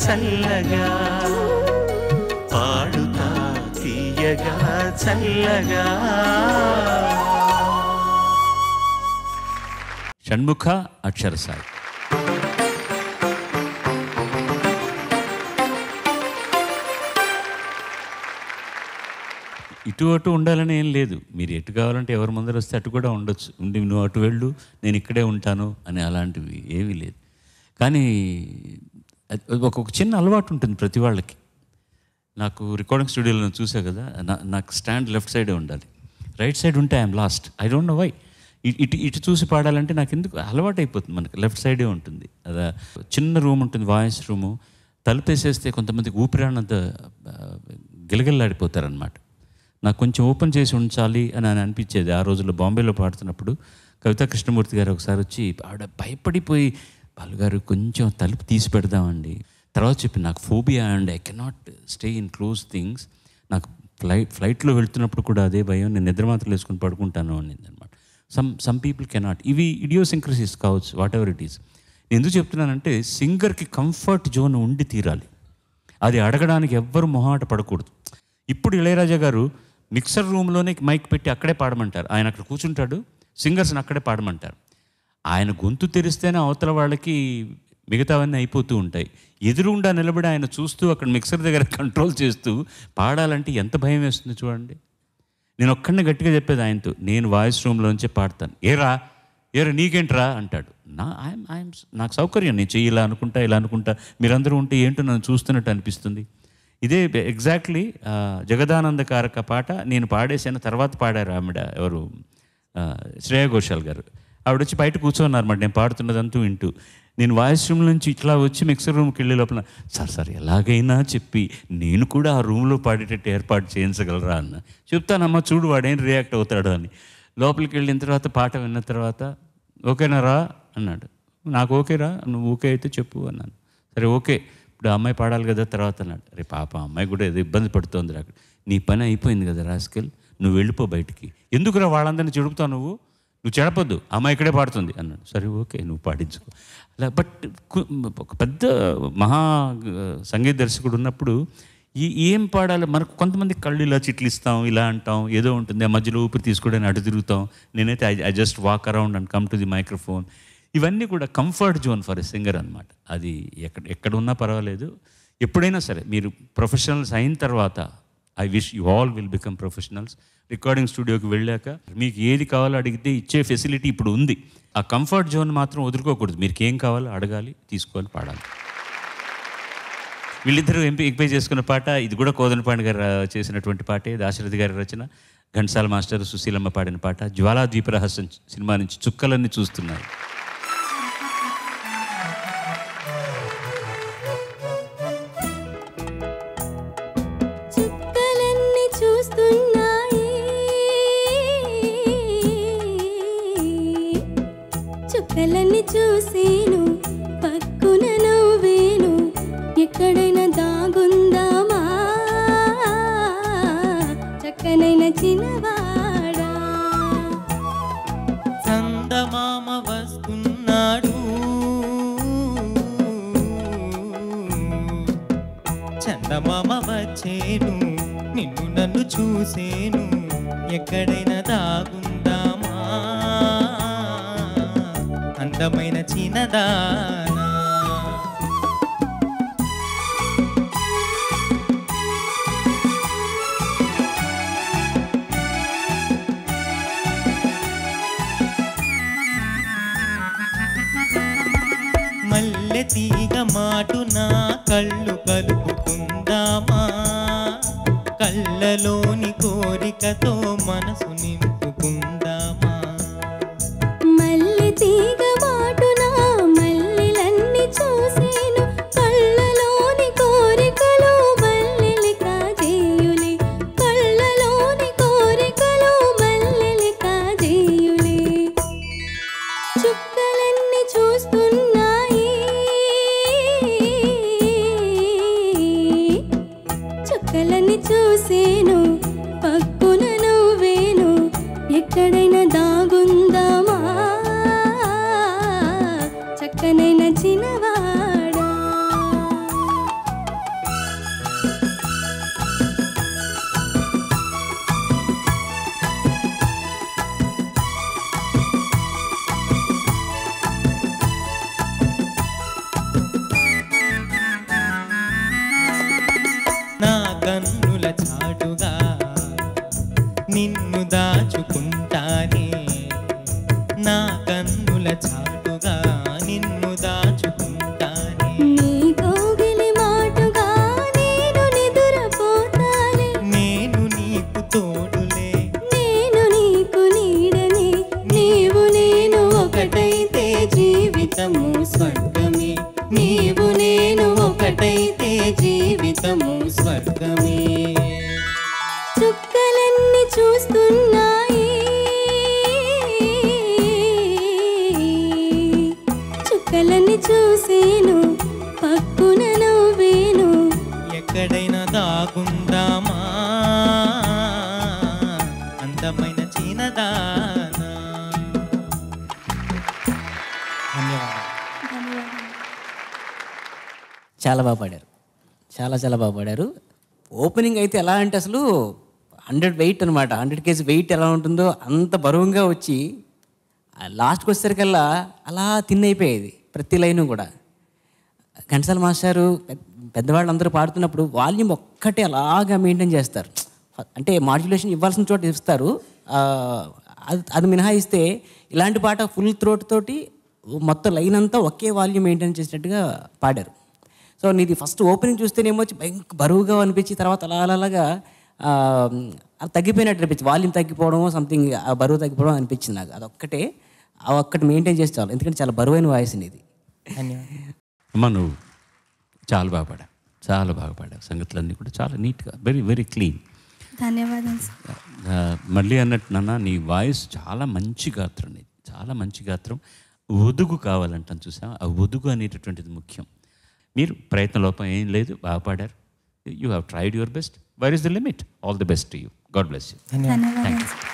చల్లగా పాడుతా తీయగా చల్లగా. షణ్ముఖ అక్షర సాయి. ఇటు అటు ఉండాలని ఏం లేదు. మీరు ఎటు కావాలంటే ఎవరి ముందర వస్తే అటు కూడా ఉండొచ్చు. ఉండి నువ్వు అటు వెళ్ళు నేను ఇక్కడే ఉంటాను అని అలాంటివి ఏమీ లేదు. కానీ ఒక చిన్న అలవాటు ఉంటుంది ప్రతి వాళ్ళకి. నాకు రికార్డింగ్ స్టూడియోలో చూసా కదా, నాకు స్టాండ్ లెఫ్ట్ సైడే ఉండాలి. రైట్ సైడ్ ఉంటే I'm lost. I don't know why. ఇటు చూసి పాడాలంటే నాకు ఎందుకు అలవాటు అయిపోతుంది. మనకి లెఫ్ట్ సైడే ఉంటుంది. అదా చిన్న రూమ్ ఉంటుంది, వాయిస్ రూము. తలుపేసేస్తే కొంతమందికి ఊపిరానంత గిలగిల్లాడిపోతారనమాట. నాకు కొంచెం ఓపెన్ చేసి ఉంచాలి అని అనిపించేది. ఆ రోజుల్లో బాంబేలో పాడుతున్నప్పుడు కవితా కృష్ణమూర్తి గారు ఒకసారి వచ్చి ఆవిడ భయపడిపోయి, బాలుగారు కొంచెం తలుపు తీసి పెడదామండి. తర్వాత చెప్పి నాకు phobia and I cannot stay in close things. నాకు ఫ్లైట్లో వెళ్తున్నప్పుడు కూడా అదే భయం, నేను నిద్రమాత్రలు వేసుకొని పడుకుంటాను అనింది అనమాట. Some people cannot. ఇవి ఇడియోసింక్రసీస్ కావచ్చు, వాట్ ఎవర్ ఇట్ ఈస్. నేను ఎందుకు చెప్తున్నానంటే సింగర్కి కంఫర్ట్ జోన్ ఉండి తీరాలి. అది అడగడానికి ఎవ్వరు మొహాట పడకూడదు. ఇప్పుడు ఇళయరాజా గారు మిక్సర్ రూమ్లోనే మైక్ పెట్టి అక్కడే పాడమంటారు. ఆయన అక్కడ కూర్చుంటాడు, సింగర్స్ని అక్కడే పాడమంటారు. ఆయన గొంతు తెరిస్తేనే అవతల వాళ్ళకి మిగతావన్నీ అయిపోతూ ఉంటాయి. ఎదురుగుండా నిలబడి ఆయన చూస్తూ అక్కడ మిక్సర్ దగ్గర కంట్రోల్ చేస్తూ పాడాలంటే ఎంత భయం వేస్తుంది చూడండి. నేను ఒక్కడిని గట్టిగా చెప్పేది ఆయనతో, నేను వాయిస్ రూమ్లోంచే పాడతాను. ఏరా నీకేంట్రా అంటాడు. నాకు సౌకర్యం, నేను చెయ్యి ఇలా అనుకుంటా ఇలా అనుకుంటా, మీరందరూ ఉంటే ఏంటో నన్ను చూస్తున్నట్టు అనిపిస్తుంది. ఇదే ఎగ్జాక్ట్లీ జగదానందకారక పాట నేను పాడేసాను. తర్వాత పాడారు ఆవిడ, ఎవరు, శ్రేయా ఘోషాల్ గారు. ఆవిడ వచ్చి బయట కూర్చోన్నారన్నమాట నేను పాడుతున్నదంతూ వింటూ. నేను వాయిస్ రూమ్ నుంచి ఇట్లా వచ్చి మిక్సర్ రూమ్కి వెళ్ళే లోపల, సార్ ఎలాగైనా చెప్పి నేను కూడా ఆ రూమ్లో పాడేటట్టు ఏర్పాటు చేయించగలరా అన్న. చెప్తానమ్మా చూడు వాడేం రియాక్ట్ అవుతాడు అని. లోపలికి వెళ్ళిన తర్వాత పాట విన్న తర్వాత, ఓకేనా రా అన్నాడు. నాకు ఓకేరా, నువ్వు ఓకే అయితే చెప్పు అన్నాను. సరే ఓకే, ఇప్పుడు అమ్మాయి పాడాలి కదా తర్వాత అన్నాడు. అరే పాప అమ్మాయి కూడా ఏదో ఇబ్బంది పడుతోంది అక్కడ. నీ పని అయిపోయింది కదా రాస్కెల్, నువ్వు వెళ్ళిపో బయటికి. ఎందుకురా వాళ్ళందరినీ చెడుపుతావు, నువ్వు చెడపొద్దు, అమ్మాయి ఇక్కడే పాడుతుంది అన్నాడు. సరే ఓకే నువ్వు పాడించుకో అలా. బట్ ఒక పెద్ద మహా సంగీత దర్శకుడు ఉన్నప్పుడు ఏం పాడాలి మనకు, కొంతమంది కళ్ళు ఇలా చిట్లిస్తాం, ఇలా అంటాం, ఏదో ఉంటుంది, ఆ మధ్యలో ఊపిరి తీసుకోవడానికి అటు తిరుగుతాం. నేనైతే I just walk around and come to the microphone. ఇవన్నీ కూడా comfort zone for a singer అనమాట. అది ఎక్కడ ఉన్నా పర్వాలేదు. ఎప్పుడైనా సరే మీరు ప్రొఫెషనల్స్ అయిన తర్వాత, I wish you all will become professionals. Recording స్టూడియోకి వెళ్ళాక మీకు ఏది కావాలో అడిగితే ఇచ్చే ఫెసిలిటీ ఇప్పుడు ఉంది. ఆ కంఫర్ట్ జోన్ మాత్రం వదులుకోకూడదు. మీకు ఏం కావాలో అడగాలి, తీసుకోవాలి, పాడాలి. వీళ్ళిద్దరూ ఎంపిక చేసుకున్న పాట ఇది కూడా కోదండపాండి గారు చేసినటువంటి పాటే. దాశరథి గారి రచన, ఘంటసాల మాస్టర్, సుశీలమ్మ పాడిన పాట. జ్వాలా ద్వీపరహస్యం సినిమా నుంచి చుక్కలన్నీ చూస్తున్నాయి. చుక్కలన్నీ చూసేను పక్కున నవ్వేను, ఎక్కడైనా దాగుందామా చక్కనైన చిన్నవాడా. చందమామ వస్తున్నాడు, చందమామ వచ్చేను, నిన్ను నన్ను చూసేను, ఎక్కడైనా దాగుందామా అందమైన చిన్నదానా. మల్లె తీగ మాటున కళ్ళు కలుపుకుందామా, కళ్ళలోని కోరికతో మనసు నింపుకుందామా. మల్లె తీగ మాటున మల్లెలన్నీ చూసేను, కళ్ళలోని కోరికలు మల్లెలు కాజేయులే, కళ్ళలోని కోరికలు మల్లెలు కాజేయులే. చుక్కలన్నీ చూస్తున్నాయి, చుక్కలన్నీ చూసేను పక్కున నవ్వేను, ఎక్కడైనా దాగుందామా చక్కనైన చిన్నవాడా. నా కన్నుల చాటుగా నిన్ను దాచుకుంటానే, నా కన్నుల చాటుగా నిన్ను దాచుకుంటానే. నీ కౌగిలి మాటుగా నేను నిదురపోతానే, నేను నీకు తోడులే, నేను నీకు నీడనే, నీవు నేను ఒకటైతే జీవితము స్వర్గమే, నీవు నేను ఒకటైతే జీవితము స్వర్గమే. చుక్కలన్నీ చూస్తున్నాయి, చుక్కలన్నీ చూసేను పక్కున నవ్వేను, ఎక్కడైనా దాగుందామా అందమైన చిన్నదానా. ధన్యవాదాలు. చాలా బాగా పాడారు, చాలా బాగా పాడారు. ఓపెనింగ్ అయితే ఎలా అంటే అసలు 100 వెయిట్ అనమాట, 100 kg వెయిట్ ఎలా ఉంటుందో అంత బరువుగా వచ్చి లాస్ట్కి వచ్చేసరికల్లా అలా తిన్నైపోయేది ప్రతి లైను కూడా. ఘంటసాల మాస్టారు పెద్దవాళ్ళు అందరూ పాడుతున్నప్పుడు వాల్యూమ్ ఒక్కటే అలాగా మెయింటైన్ చేస్తారు. అంటే మాడ్యులేషన్ ఇవ్వాల్సిన చోట ఇస్తారు, అది మినహాయిస్తే ఇలాంటి పాట ఫుల్ థ్రోట్ తోటి మొత్తం లైన్ అంతా ఒకే వాల్యూమ్ మెయింటైన్ చేసినట్టుగా పాడారు. సో నీది ఫస్ట్ ఓపెనింగ్ చూస్తేనేమో వచ్చి బరువుగా అనిపించి తర్వాత అలాగా అది తగ్గిపోయినట్టు అనిపించింది, వాల్యూమ్ తగ్గిపోవడం సంథింగ్, ఆ బరువు తగ్గిపోవడం అనిపించింది నాకు. అదొక్కటే ఒక్కటి మెయింటైన్ చేసి చాలు, ఎందుకంటే చాలా బరువైన వాయిస్ ఇది. ధన్యవాదాలు. అమ్మ నువ్వు చాలా బాగా పాడావు, చాలా బాగా పాడావు. సంగతులన్నీ కూడా చాలా నీట్గా, వెరీ క్లీన్. ధన్యవాదాలు సార్. మళ్ళీ అన్నట్టు నాన్న నీ వాయిస్ చాలా మంచి గాత్రం, నీది చాలా మంచి గాత్రం. ఒదుగు కావాలంటాను చూసా, ఆ ఒదుగు అనేటటువంటిది ముఖ్యం. మీరు ప్రయత్న లోపం ఏం లేదు, బాగా పాడారు. You have tried your best. Where is the limit? All the best to you. God bless you. ధన్యవాదాలు సార్.